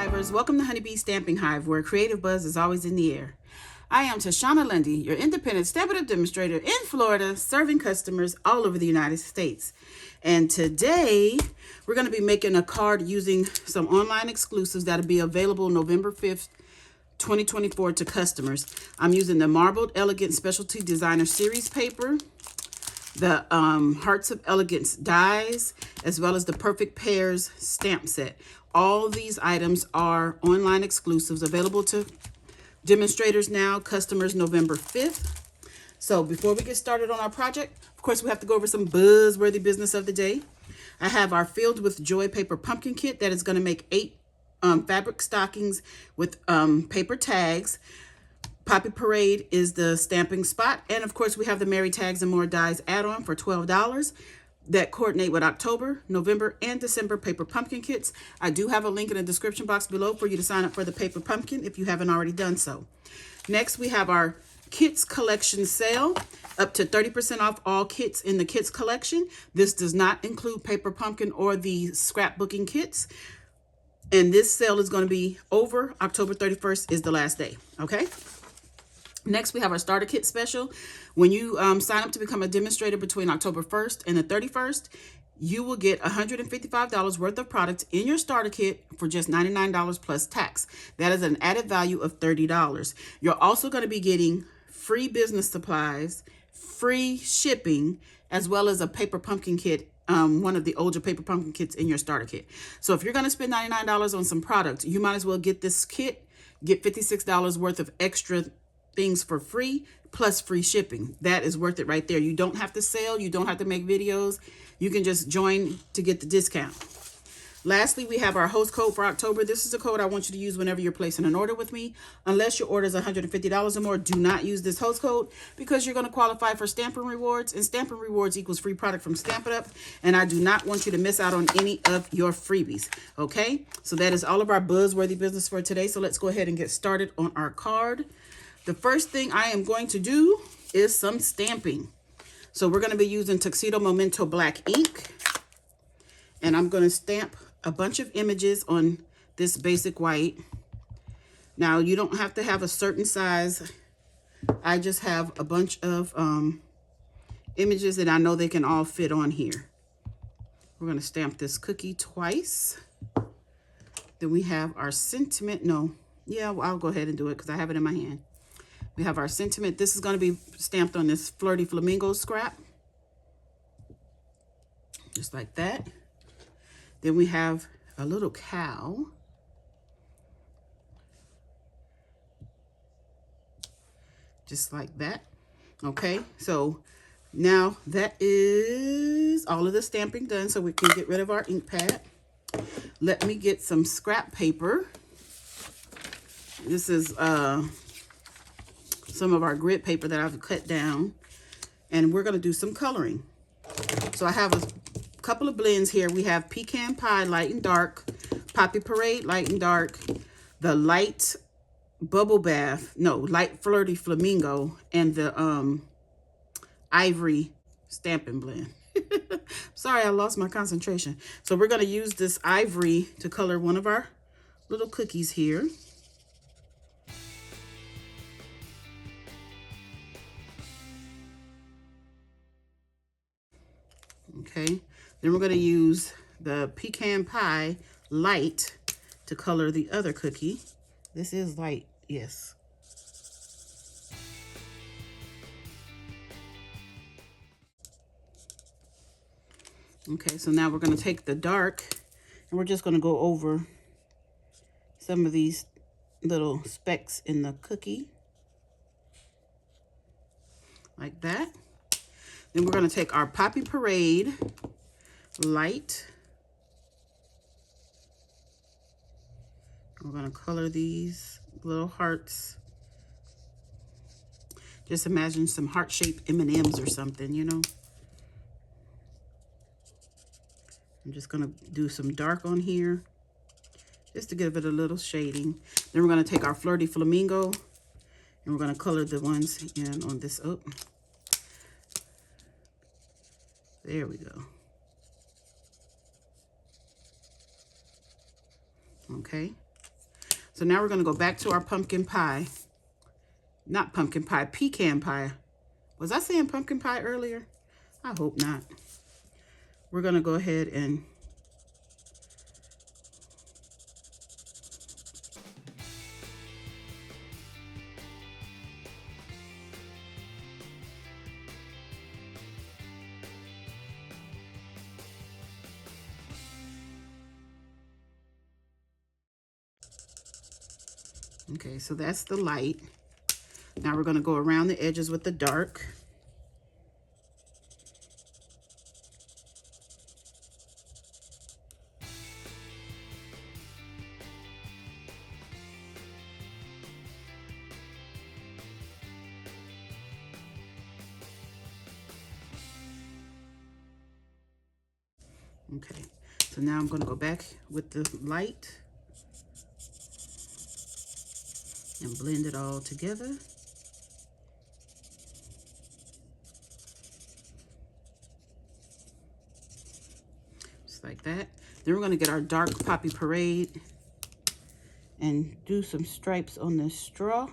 Hivers, welcome to Honeybee Stamping Hive, where creative buzz is always in the air. I am Tashana Lundy, your independent Stampin' Up demonstrator in Florida, serving customers all over the United States. And today, we're going to be making a card using some online exclusives that'll be available November 5th, 2024 to customers. I'm using the Marbled Elegance Specialty Designer Series paper, the Hearts of Elegance dies, as well as the Perfect Pairs stamp set. All these items are online exclusives available to demonstrators now, customers November 5th. So before we get started on our project, of course, we have to go over some buzzworthy business of the day. I have our Filled with Joy paper pumpkin kit that is going to make 8 fabric stockings with paper tags. Poppy Parade is the stamping spot. And of course, we have the Merry Tags and More Dies add-on for $12 that coordinate with October, November, and December paper pumpkin kits. I do have a link in the description box below for you to sign up for the paper pumpkin if you haven't already done so. Next, we have our Kits Collection sale, up to 30% off all kits in the Kits Collection. This does not include paper pumpkin or the scrapbooking kits. And this sale is going to be over. October 31st is the last day, okay? Next, we have our starter kit special. When you sign up to become a demonstrator between October 1st and the 31st, you will get $155 worth of product in your starter kit for just $99 plus tax. That is an added value of $30. You're also going to be getting free business supplies, free shipping, as well as a paper pumpkin kit, one of the older paper pumpkin kits in your starter kit. So if you're going to spend $99 on some product, you might as well get this kit, get $56 worth of extra things for free, plus free shipping. That is worth it right there. You don't have to sell. You don't have to make videos. You can just join to get the discount. Lastly, we have our host code for October. This is a code I want you to use whenever you're placing an order with me. Unless your order is $150 or more, do not use this host code because you're going to qualify for Stampin' Rewards, and Stampin' Rewards equals free product from Stampin' Up, and I do not want you to miss out on any of your freebies, okay? So that is all of our buzzworthy business for today, so let's go ahead and get started on our card. The first thing I am going to do is some stamping. So we're going to be using Tuxedo Memento Black ink, and I'm going to stamp a bunch of images on this basic white. Now, you don't have to have a certain size. I just have a bunch of images that I know they can all fit on here. We're going to stamp this cookie twice. Then we have our sentiment. Well, I'll go ahead and do it because I have it in my hand. We have our sentiment. This is going to be stamped on this Flirty Flamingo scrap. Just like that. Then we have a little cow. Just like that. Okay, so now that is all of the stamping done, so we can get rid of our ink pad. Let me get some scrap paper. This is some of our grid paper that I've cut down, and we're going to do some coloring. So I have a couple of blends here. We have Pecan Pie Light and Dark, Poppy Parade Light and Dark, the Light Light Flirty Flamingo, and the Ivory Stampin' Blend. Sorry, I lost my concentration. So we're going to use this ivory to color one of our little cookies here. Okay, then we're going to use the Pecan Pie Light to color the other cookie. This is light, yes. Okay, so now we're going to take the dark, and we're just going to go over some of these little specks in the cookie. Like that. Then we're going to take our Poppy Parade light. We're going to color these little hearts. Just imagine some heart-shaped M&Ms or something, you know. I'm just going to do some dark on here just to give it a little shading. Then we're going to take our Flirty Flamingo, and we're going to color the ones in on this. Oh. There we go. Okay. So now we're going to go back to our pumpkin pie. Not pumpkin pie, pecan pie. Was I saying pumpkin pie earlier? I hope not. We're going to go ahead and okay, so that's the light. Now we're going to go around the edges with the dark. Okay, so now I'm going to go back with the light and blend it all together. Just like that. Then we're going to get our dark Poppy Parade and do some stripes on this straw.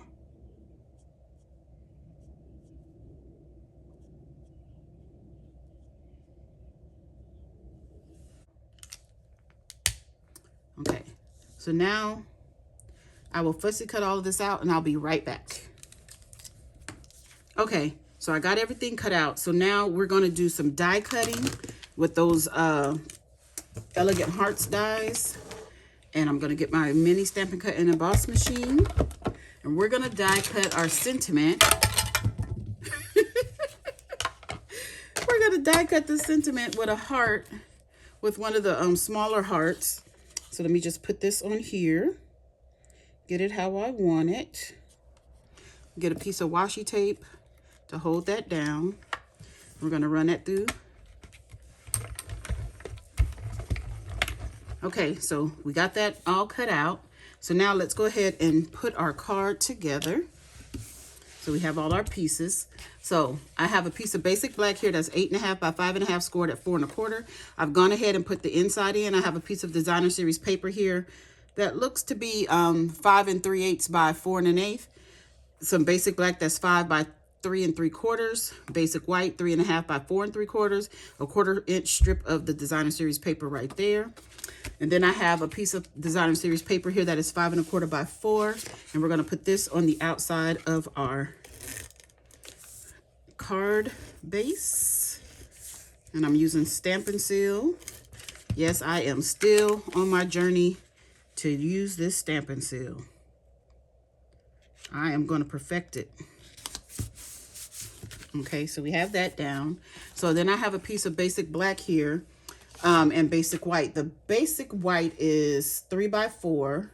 Okay, so now I will fussy cut all of this out and I'll be right back. Okay, so I got everything cut out. So now we're going to do some die cutting with those Elegant Hearts dies. And I'm going to get my mini Stampin' Cut and Emboss machine. And we're going to die cut our sentiment. We're going to die cut the sentiment with a heart, with one of the smaller hearts. So let me just put this on here. Get it how I want it. Get a piece of washi tape to hold that down. We're going to run that through. Okay, so we got that all cut out. So now let's go ahead and put our card together. So we have all our pieces. So I have a piece of basic black here that's 8.5 by 5.5 scored at 4 1/4. I've gone ahead and put the inside in. I have a piece of designer series paper here that looks to be 5 3/8 by 4 1/8. Some basic black that's 5 by 3 3/4. Basic white 3.5 by 4 3/4. A 1/4 inch strip of the designer series paper right there. And then I have a piece of designer series paper here that is 5 1/4 by 4. And we're going to put this on the outside of our card base. And I'm using Stampin' Seal. Yes, I am still on my journey to use this Stampin' Seal. I am going to perfect it. Okay, so we have that down. So then I have a piece of basic black here. And basic white. The basic white is 3 by 4.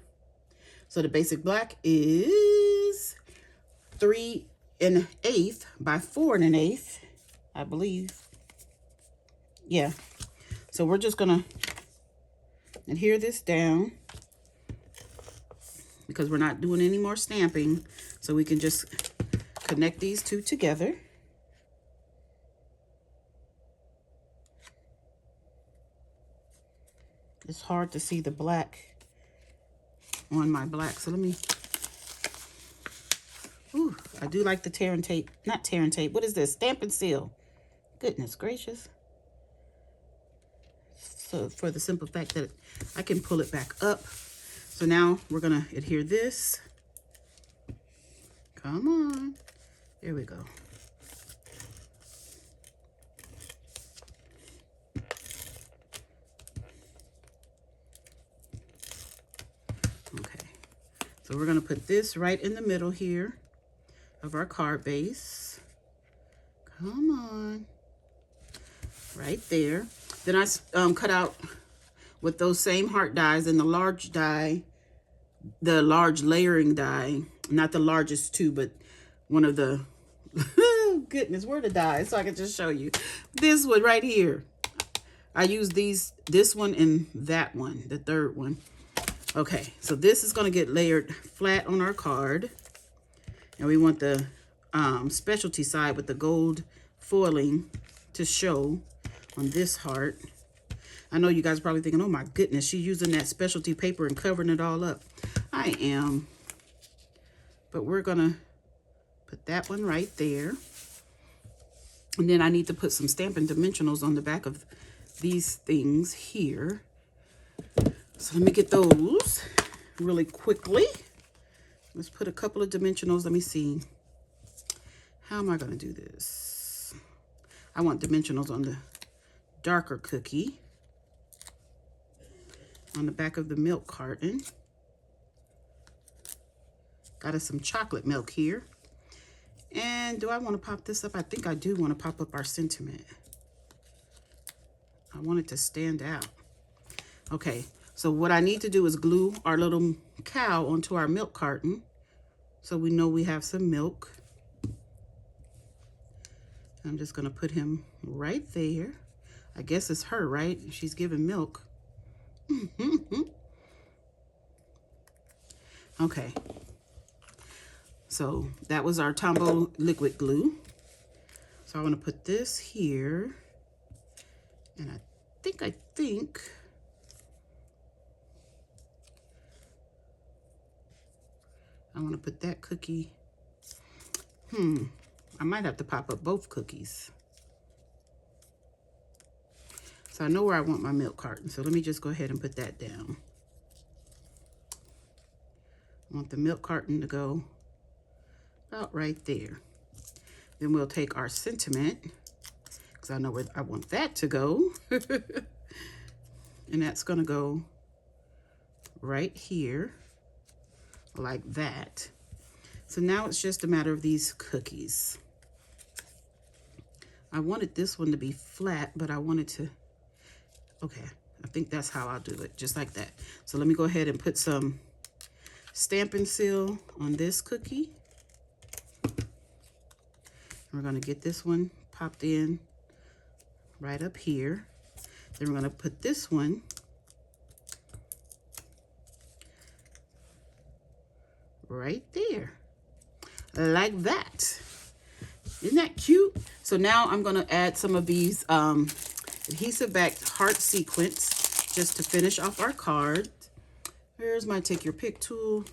So the basic black is 3 1/8 by 4 1/8, I believe. Yeah. So we're just gonna adhere this down because we're not doing any more stamping. So we can just connect these two together. It's hard to see the black on my black. So let me, ooh, I do like the tear and tape. Not tear and tape. What is this? Stampin' Seal. Goodness gracious. So for the simple fact that I can pull it back up. So now we're going to adhere this. Come on. There we go. So we're going to put this right in the middle here of our card base. Come on. Right there. Then I cut out with those same heart dies and the large die, the large layering die. Not the largest two, but one of the, goodness, where the dies? So I can just show you. This one right here. I use this one and that one, the third one. Okay, so this is going to get layered flat on our card. And we want the specialty side with the gold foiling to show on this heart. I know you guys are probably thinking, oh my goodness, she's using that specialty paper and covering it all up. I am. But we're gonna put that one right there. And then I need to put some Stampin' Dimensionals on the back of these things here. So let me get those really quickly. Let's put a couple of dimensionals. Let me see. How am I gonna do this? I want dimensionals on the darker cookie. On the back of the milk carton. Got us some chocolate milk here. And do I want to pop this up? I think I do want to pop up our sentiment. I want it to stand out. Okay, so what I need to do is glue our little cow onto our milk carton so we know we have some milk. I'm just going to put him right there. I guess it's her, right? She's giving milk. Okay. So that was our Tombow liquid glue. So I want to put this here. And I think I want to put that cookie. I might have to pop up both cookies. So I know where I want my milk carton. So let me just go ahead and put that down. I want the milk carton to go about right there. Then we'll take our sentiment, because I know where I want that to go. And that's going to go right here, like that. So now it's just a matter of these cookies. I wanted this one to be flat, but I wanted to, okay, I think that's how I'll do it, just like that. So let me go ahead and put some Stampin' Seal on this cookie. We're going to get this one popped in right up here. Then we're going to put this one right there, like that. Isn't that cute? So now I'm going to add some of these Adhesive-Backed heart sequins just to finish off our card. Here's my take your pick tool.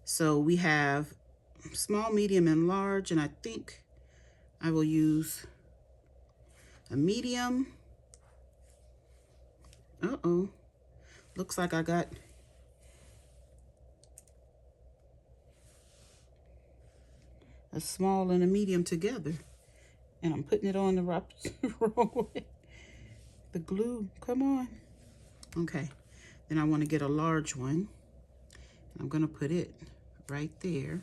So we have small, medium, and large, and I think I will use a medium. Looks like I got a small and a medium together, and I'm putting it on the wrong way. The glue, come on. Okay, then I want to get a large one. I'm gonna put it right there.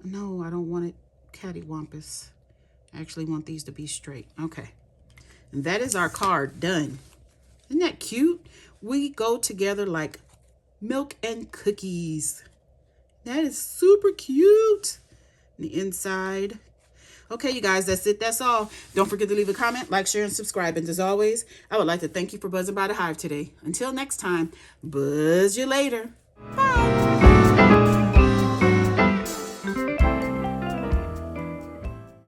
No, I don't want it cattywampus. I actually want these to be straight. Okay, and that is our card done. Isn't that cute? We go together like milk and cookies. That is super cute. The inside. Okay, you guys, that's it. That's all. Don't forget to leave a comment, like, share, and subscribe. And as always, I would like to thank you for buzzing by the Hive today. Until next time, buzz you later.